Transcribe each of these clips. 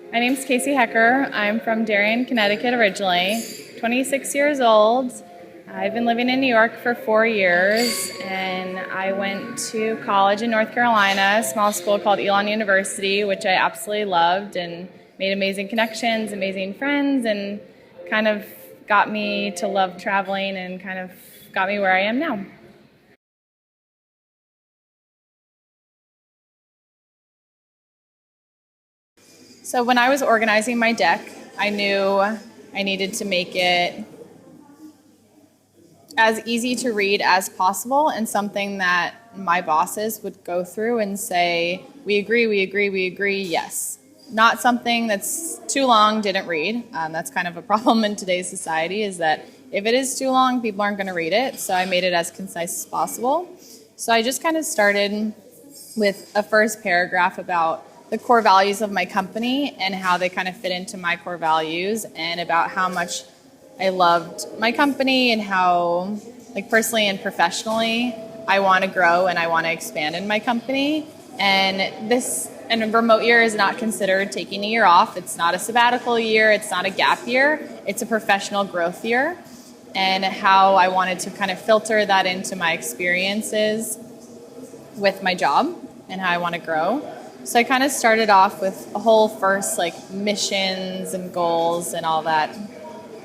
My name's Casey Hecker. I'm from Darien, Connecticut originally, 26 years old. I've been living in New York for 4 years, and I went to college in North Carolina, a small school called Elon University, which I absolutely loved and made amazing connections, amazing friends, and kind of got me to love traveling and kind of got me where I am now. So when I was organizing my deck, I knew I needed to make it as easy to read as possible and something that my bosses would go through and say, we agree, we agree, we agree, yes. Not something that's too long, didn't read. That's kind of a problem in today's society, is that if it is too long, people aren't going to read it. So I made it as concise as possible. So I just kind of started with a first paragraph about the core values of my company and how they kind of fit into my core values, and about how much I loved my company and how, like, personally and professionally, I want to grow and I want to expand in my company. And a remote year is not considered taking a year off. It's not a sabbatical year. It's not a gap year. It's a professional growth year. And how I wanted to kind of filter that into my experiences with my job and how I want to grow. So I kind of started off with a whole first, missions and goals and all that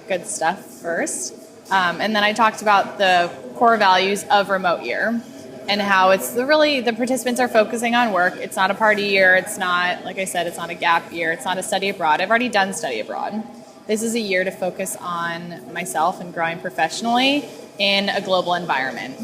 good stuff first. And then I talked about the core values of remote year and how it's the participants are focusing on work. It's not a party year. It's not, like I said, it's not a gap year. It's not a study abroad. I've already done study abroad. This is a year to focus on myself and growing professionally in a global environment.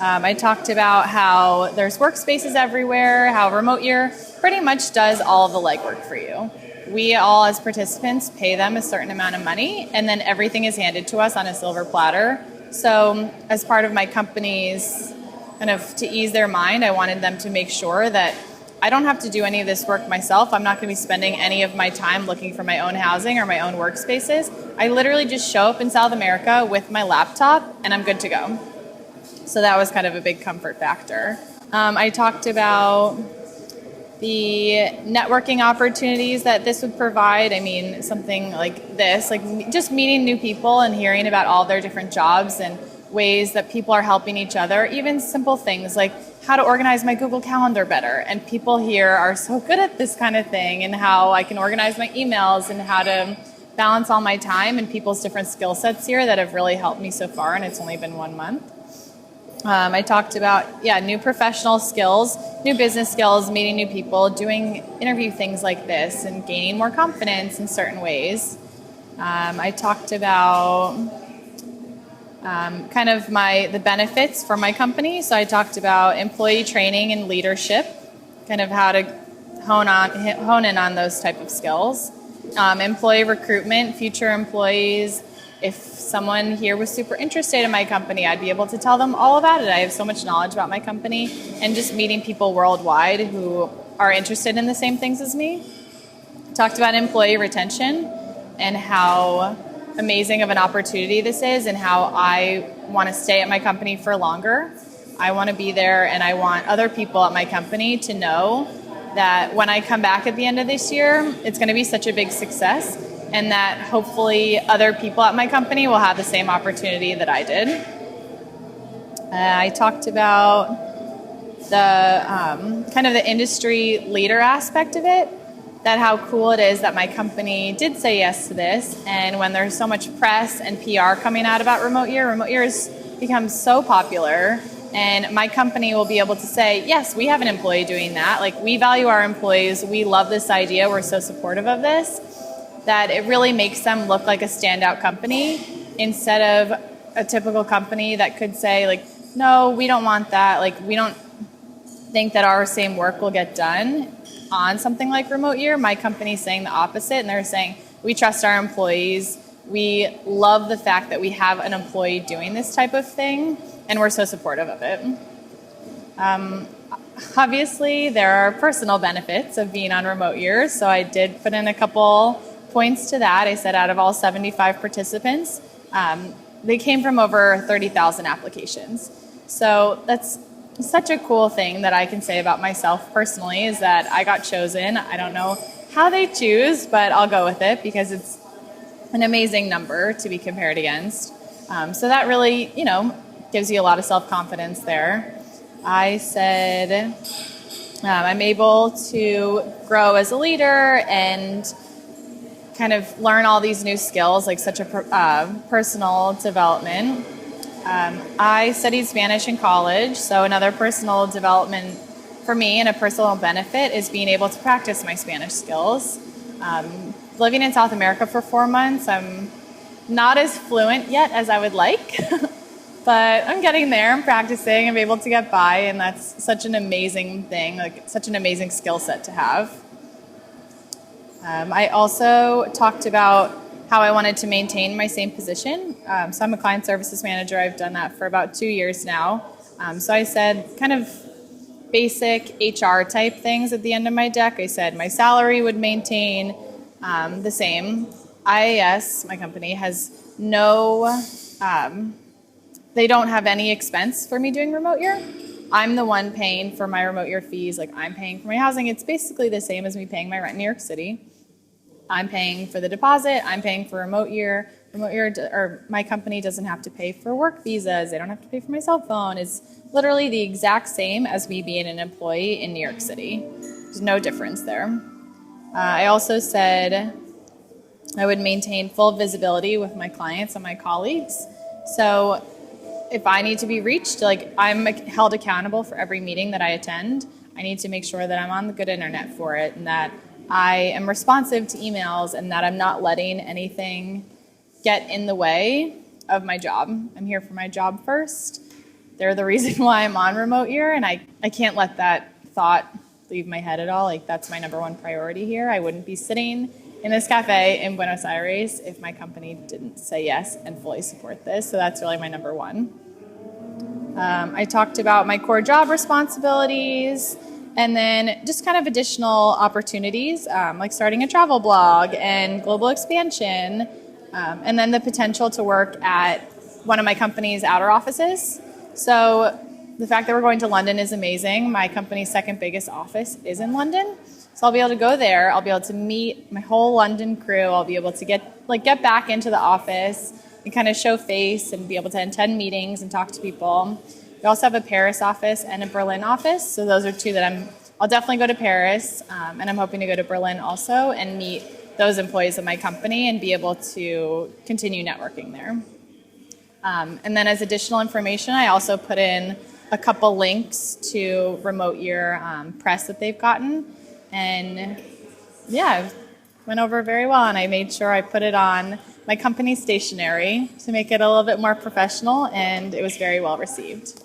I talked about how there's workspaces everywhere, how remote year pretty much does all of the legwork for you. We all, as participants, pay them a certain amount of money, and then everything is handed to us on a silver platter. So as part of my company's kind of to ease their mind, I wanted them to make sure that I don't have to do any of this work myself. I'm not going to be spending any of my time looking for my own housing or my own workspaces. I literally just show up in South America with my laptop, and I'm good to go. So that was kind of a big comfort factor. I talked about the networking opportunities that this would provide. I mean, something like this, like just meeting new people and hearing about all their different jobs and ways that people are helping each other. Even simple things like how to organize my Google Calendar better. And people here are so good at this kind of thing, and how I can organize my emails and how to balance all my time and people's different skill sets here that have really helped me so far, and it's only been 1 month. I talked about, new professional skills, new business skills, meeting new people, doing interview things like this, and gaining more confidence in certain ways. I talked about kind of the benefits for my company. So I talked about employee training and leadership, kind of how to hone in on those type of skills. Employee recruitment, future employees. If someone here was super interested in my company, I'd be able to tell them all about it. I have so much knowledge about my company, and just meeting people worldwide who are interested in the same things as me. Talked about employee retention and how amazing of an opportunity this is, and how I want to stay at my company for longer. I want to be there, and I want other people at my company to know that when I come back at the end of this year, it's going to be such a big success, and that hopefully other people at my company will have the same opportunity that I did. I talked about the kind of the industry leader aspect of it, that how cool it is that my company did say yes to this. And when there's so much press and PR coming out about remote year has become so popular, and my company will be able to say, yes, we have an employee doing that. Like, we value our employees. We love this idea. We're so supportive of this, that it really makes them look like a standout company instead of a typical company that could say, like, no, we don't want that. Like, we don't think that our same work will get done on something like remote year. My company's saying the opposite, and they're saying, we trust our employees. We love the fact that we have an employee doing this type of thing, and we're so supportive of it. Obviously, there are personal benefits of being on remote year, so I did put in a couple points to that. I said out of all 75 participants, they came from over 30,000 applications. So that's such a cool thing that I can say about myself personally, is that I got chosen. I don't know how they choose, but I'll go with it because it's an amazing number to be compared against. So that really, gives you a lot of self-confidence there. I said I'm able to grow as a leader and kind of learn all these new skills, like such a personal development. I studied Spanish in college, so another personal development for me and a personal benefit is being able to practice my Spanish skills. Living in South America for 4 months, I'm not as fluent yet as I would like, but I'm getting there. I'm practicing. I'm able to get by, and that's such an amazing thing, like such an amazing skill set to have. I also talked about how I wanted to maintain my same position. So I'm a client services manager. I've done that for about 2 years now. So I said kind of basic HR type things at the end of my deck. I said my salary would maintain the same. IAS, my company, has they don't have any expense for me doing remote year. I'm the one paying for my remote year fees. Like, I'm paying for my housing. It's basically the same as me paying my rent in New York City. I'm paying for the deposit. I'm paying for remote year. Or my company doesn't have to pay for work visas. They don't have to pay for my cell phone. It's literally the exact same as me being an employee in New York City. There's no difference there. I also said I would maintain full visibility with my clients and my colleagues. So if I need to be reached, like, I'm held accountable for every meeting that I attend. I need to make sure that I'm on the good internet for it and that I am responsive to emails and that I'm not letting anything get in the way of my job. I'm here for my job first. They're the reason why I'm on remote year, and I can't let that thought leave my head at all. Like, that's my number one priority here. I wouldn't be sitting in this cafe in Buenos Aires if my company didn't say yes and fully support this. So that's really my number one. I talked about my core job responsibilities and then just kind of additional opportunities, like starting a travel blog and global expansion, and then the potential to work at one of my company's outer offices. So the fact that we're going to London is amazing. My company's second biggest office is in London. So I'll be able to go there. I'll be able to meet my whole London crew. I'll be able to get back into the office and kind of show face and be able to attend meetings and talk to people. We also have a Paris office and a Berlin office. So those are two that I'll definitely go to Paris, and I'm hoping to go to Berlin also and meet those employees of my company and be able to continue networking there. And then as additional information, I also put in a couple links to remote year press that they've gotten. And yeah, it went over very well. And I made sure I put it on my company stationery to make it a little bit more professional, and it was very well received.